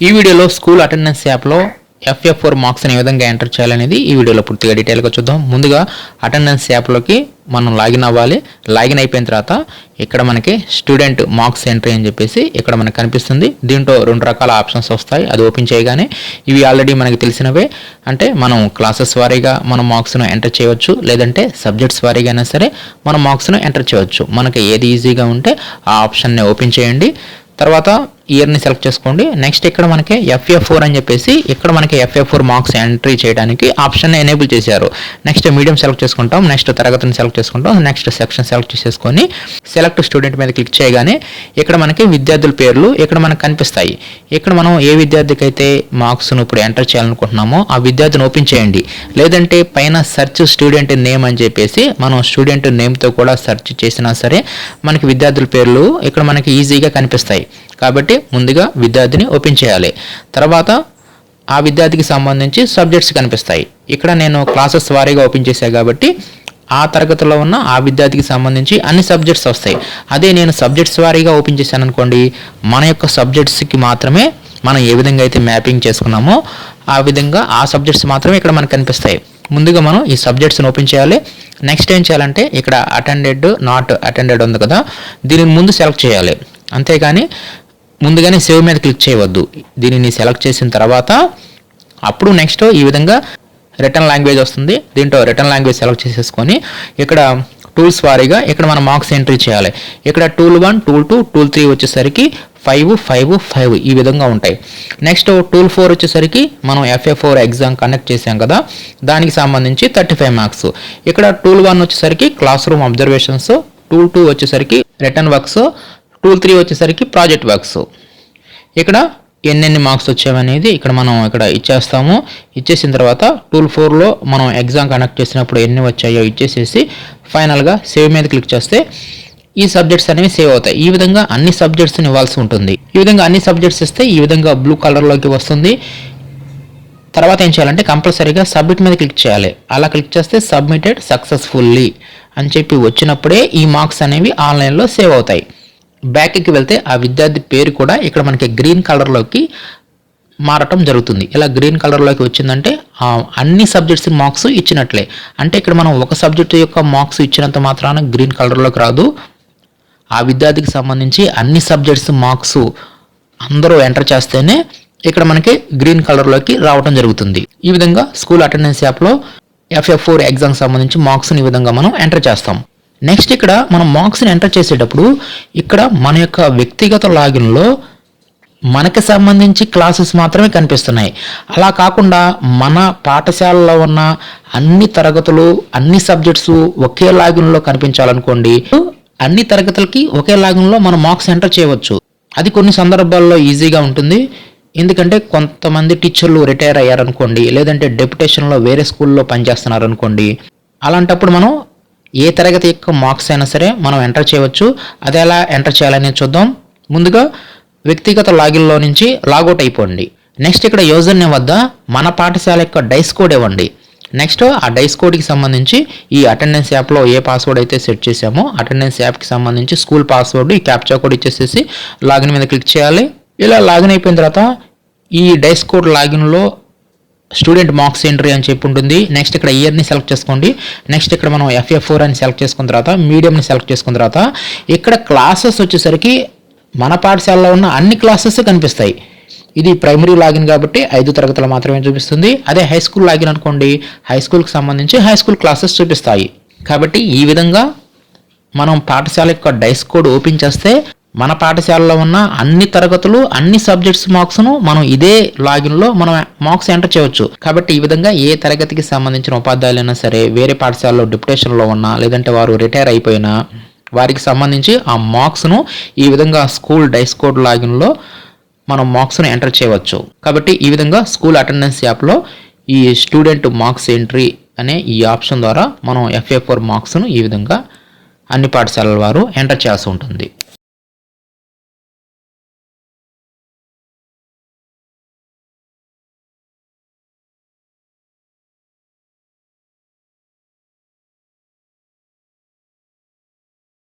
ఈ వీడియోలో school attendance యాప్లో FF4 మార్క్స్ ఏ విధంగా ఎంటర్ చేయాలనేది ఈ వీడియోలో పూర్తిగా డీటెయిల్గా చూద్దాం. ముందుగా అటెండెన్స్ యాప్లోకి మనం లాగిన్ అవ్వాలి. లాగిన్ అయిపోయిన తర్వాత ఇక్కడ మనకి స్టూడెంట్ మార్క్స్ ఎంట్రీ అని చెప్పేసి ఇక్కడ మనకు కనిపిస్తుంది. దీంట్లో రెండు రకాల ఆప్షన్స్ వస్తాయి. అది ఓపెన్ చేయగానే ఇవి ఆల్రెడీ మనకి తెలిసినవే. అంటే మనం క్లాసెస్ వారీగా మనం మార్క్స్ను ఎంటర్ చేయవచ్చు, లేదంటే సబ్జెక్ట్స్ వారీగా అయినా సరే మనం మార్క్స్ను ఎంటర్ చేయవచ్చు. మనకి ఏది ఈజీగా ఉంటే ఆ ఆప్షన్ని ఓపెన్ చేయండి. తర్వాత ఇయర్ని సెలెక్ట్ చేసుకోండి. నెక్స్ట్ ఇక్కడ మనకి FF4 అని చెప్పేసి ఇక్కడ మనకి FF4 మార్క్స్ ఎంట్రీ చేయడానికి ఆప్షన్ ఎనేబుల్ చేశారు. నెక్స్ట్ మీడియం సెలెక్ట్ చేసుకుంటాం, నెక్స్ట్ తరగతిని సెలెక్ట్ చేసుకుంటాం, నెక్స్ట్ సెక్షన్ సెలెక్ట్ చేసుకొని సెలెక్ట్ స్టూడెంట్ మీద క్లిక్ చేయగానే ఇక్కడ మనకి విద్యార్థుల పేర్లు ఇక్కడ మనకు కనిపిస్తాయి. ఇక్కడ మనం ఏ విద్యార్థికి అయితే మార్క్స్ను ఇప్పుడు ఎంటర్ చేయాలనుకుంటున్నామో ఆ విద్యార్థిని ఓపెన్ చేయండి. లేదంటే పైన సెర్చ్ స్టూడెంట్ నేమ్ అని చెప్పేసి మనం స్టూడెంట్ నేమ్తో కూడా సెర్చ్ చేసినా సరే మనకి విద్యార్థుల పేర్లు ఇక్కడ మనకి ఈజీగా కనిపిస్తాయి. కాబట్టి ముందుగా విద్యార్థిని ఓపెన్ చేయాలి. తర్వాత ఆ విద్యార్థికి సంబంధించి సబ్జెక్ట్స్ కనిపిస్తాయి. ఇక్కడ నేను క్లాసెస్ వారీగా ఓపెన్ చేశాను కాబట్టి ఆ తరగతిలో ఉన్న ఆ విద్యార్థికి సంబంధించి అన్ని సబ్జెక్ట్స్ వస్తాయి. అదే నేను సబ్జెక్ట్స్ వారీగా ఓపెన్ చేశాను అనుకోండి, మన యొక్క సబ్జెక్ట్స్కి మాత్రమే మనం ఏ విధంగా అయితే మ్యాపింగ్ చేసుకున్నామో ఆ విధంగా ఆ సబ్జెక్ట్స్ మాత్రమే ఇక్కడ మనకు కనిపిస్తాయి. ముందుగా మనం ఈ సబ్జెక్ట్స్ని ఓపెన్ చేయాలి. నెక్స్ట్ ఏం చేయాలంటే ఇక్కడ అటెండెడ్ నాట్ అటెండెడ్ ఉంది కదా, దీనిని ముందు సెలెక్ట్ చేయాలి. అంతేగాని ముందుగానే సేవ్ మీద క్లిక్ చేయవద్దు. దీనిని సెలెక్ట్ చేసిన తర్వాత అప్పుడు నెక్స్ట్ ఈ విధంగా రిటర్న్ లాంగ్వేజ్ వస్తుంది. దీంట్లో రిటర్న్ లాంగ్వేజ్ సెలెక్ట్ చేసేసుకొని ఇక్కడ టూల్స్ వారీగా ఇక్కడ మనం మార్క్స్ ఎంట్రీ చేయాలి. ఇక్కడ టూల్ 1, టూల్ 2, టూల్ 3 వచ్చేసరికి 5, 5, 5 ఈ విధంగా ఉంటాయి. నెక్స్ట్ టూల్ 4 వచ్చేసరికి మనం FF4 ఎగ్జామ్ కండక్ట్ చేసాం కదా, దానికి సంబంధించి 35 మార్క్స్. ఇక్కడ టూల్ 1 వచ్చేసరికి క్లాస్ రూమ్ అబ్జర్వేషన్స్, టూల్ 2 వచ్చేసరికి రిటర్న్ వర్క్స్, టూల్ 3 వచ్చేసరికి ప్రాజెక్ట్ వర్క్స్. ఇక్కడ ఎన్నెన్ని మార్క్స్ వచ్చాయనేది ఇక్కడ మనం ఇక్కడ ఇచ్చేస్తాము. ఇచ్చేసిన తర్వాత టూల్ 4లో మనం ఎగ్జామ్ కండక్ట్ చేసినప్పుడు ఎన్ని వచ్చాయో ఇచ్చేసేసి ఫైనల్గా సేవ్ మీద క్లిక్ చేస్తే ఈ సబ్జెక్ట్స్ అనేవి సేవ్ అవుతాయి. ఈ విధంగా అన్ని సబ్జెక్ట్స్ని ఇవ్వాల్సి ఉంటుంది. ఈ విధంగా అన్ని సబ్జెక్ట్స్ ఇస్తే ఈ విధంగా బ్లూ కలర్లోకి వస్తుంది. తర్వాత ఏం చేయాలంటే కంపల్సరీగా సబ్మిట్ మీద క్లిక్ చేయాలి. అలా క్లిక్ చేస్తే సబ్మిటెడ్ సక్సెస్ఫుల్లీ అని చెప్పి వచ్చినప్పుడే ఈ మార్క్స్ అనేవి ఆన్లైన్లో సేవ్ అవుతాయి. బ్యాక్కి వెళ్తే ఆ విద్యార్థి పేరు కూడా ఇక్కడ మనకి గ్రీన్ కలర్లోకి మారటం జరుగుతుంది. ఇలా గ్రీన్ కలర్లోకి వచ్చిందంటే అన్ని సబ్జెక్ట్స్ మార్క్స్ ఇచ్చినట్లే. అంటే ఇక్కడ మనం ఒక సబ్జెక్ట్ యొక్క మార్క్స్ ఇచ్చినంత మాత్రాన గ్రీన్ కలర్లోకి రాదు. ఆ విద్యార్థికి సంబంధించి అన్ని సబ్జెక్ట్స్ మార్క్స్ అందరూ ఎంటర్ చేస్తేనే ఇక్కడ మనకి గ్రీన్ కలర్లోకి రావడం జరుగుతుంది. ఈ విధంగా స్కూల్ అటెండెన్స్ యాప్లో FF4 ఎగ్జామ్ సంబంధించి మార్క్స్ని ఈ విధంగా మనం ఎంటర్ చేస్తాం. నెక్స్ట్ ఇక్కడ మనం మార్క్స్ని ఎంటర్ చేసేటప్పుడు ఇక్కడ మన యొక్క వ్యక్తిగత లాగిన్లో మనకి సంబంధించి క్లాసెస్ మాత్రమే కనిపిస్తున్నాయి. అలా కాకుండా మన పాఠశాలలో ఉన్న అన్ని తరగతులు అన్ని సబ్జెక్ట్స్ ఒకే లాగిన్లో కనిపించాలనుకోండి, అన్ని తరగతులకి ఒకే లాగిన్లో మనం మార్క్స్ ఎంటర్ చేయవచ్చు. అది కొన్ని సందర్భాల్లో ఈజీగా ఉంటుంది. ఎందుకంటే కొంతమంది టీచర్లు రిటైర్ అయ్యారనుకోండి, లేదంటే డెప్యుటేషన్లో వేరే స్కూల్లో పనిచేస్తున్నారు అనుకోండి, అలాంటప్పుడు మనం ఏ తరగతి యొక్క మార్క్స్ అయినా సరే మనం ఎంటర్ చేయవచ్చు. అది ఎలా ఎంటర్ చేయాలని చూద్దాం. ముందుగా వ్యక్తిగత లాగిన్లో నుంచి లాగౌట్ అయిపోండి. నెక్స్ట్ ఇక్కడ యూజర్ నేమ్ వద్ద మన పాఠశాల యొక్క డైస్ కోడ్ ఇవ్వండి. నెక్స్ట్ ఆ డైస్ కోడ్కి సంబంధించి ఈ అటెండెన్స్ యాప్లో ఏ పాస్వర్డ్ అయితే సెట్ చేసామో అటెండెన్స్ యాప్కి సంబంధించి స్కూల్ పాస్వర్డ్ ఈ క్యాప్చా కోడ్ ఇచ్చేసేసి లాగిన్ మీద క్లిక్ చేయాలి. ఇలా లాగిన్ అయిపోయిన తర్వాత ఈ డైస్ కోడ్ లాగిన్లో స్టూడెంట్ మార్క్స్ ఎంట్రీ అని చెప్పి ఉంటుంది. నెక్స్ట్ ఇక్కడ ఇయర్ని సెలెక్ట్ చేసుకోండి. నెక్స్ట్ ఇక్కడ మనం FF4 అని సెలెక్ట్ చేసుకున్న తర్వాత మీడియంని సెలెక్ట్ చేసుకున్న తర్వాత ఇక్కడ క్లాసెస్ వచ్చేసరికి మన పాఠశాలలో ఉన్న అన్ని క్లాసెస్ కనిపిస్తాయి. ఇది ప్రైమరీ లాగిన్ కాబట్టి 5 తరగతులు మాత్రమే చూపిస్తుంది. అదే హై స్కూల్ లాగిన్ అనుకోండి, హై స్కూల్కి సంబంధించి హై స్కూల్ క్లాసెస్ చూపిస్తాయి. కాబట్టి ఈ విధంగా మనం పాఠశాల యొక్క డైస్ కోడ్ ఓపెన్ చేస్తే మన పాఠశాలలో ఉన్న అన్ని తరగతులు అన్ని సబ్జెక్ట్స్ మార్క్స్ను మనం ఇదే లాగిన్లో మనం మార్క్స్ ఎంటర్ చేయవచ్చు. కాబట్టి ఈ విధంగా ఏ తరగతికి సంబంధించిన ఉపాధ్యాయులైనా సరే వేరే పాఠశాలలో డిప్యుటేషన్లో ఉన్నా లేదంటే వారు రిటైర్ అయిపోయినా వారికి సంబంధించి ఆ మార్క్స్ను ఈ విధంగా స్కూల్ డైస్ కోడ్ లాగిన్లో మనం మార్క్స్ను ఎంటర్ చేయవచ్చు. కాబట్టి ఈ విధంగా స్కూల్ అటెండెన్స్ యాప్లో ఈ స్టూడెంట్ మార్క్స్ ఎంట్రీ అనే ఈ ఆప్షన్ ద్వారా మనం FF4 మార్క్స్ను ఈ విధంగా అన్ని పాఠశాలల వారు ఎంటర్ చేయాల్సి ఉంటుంది.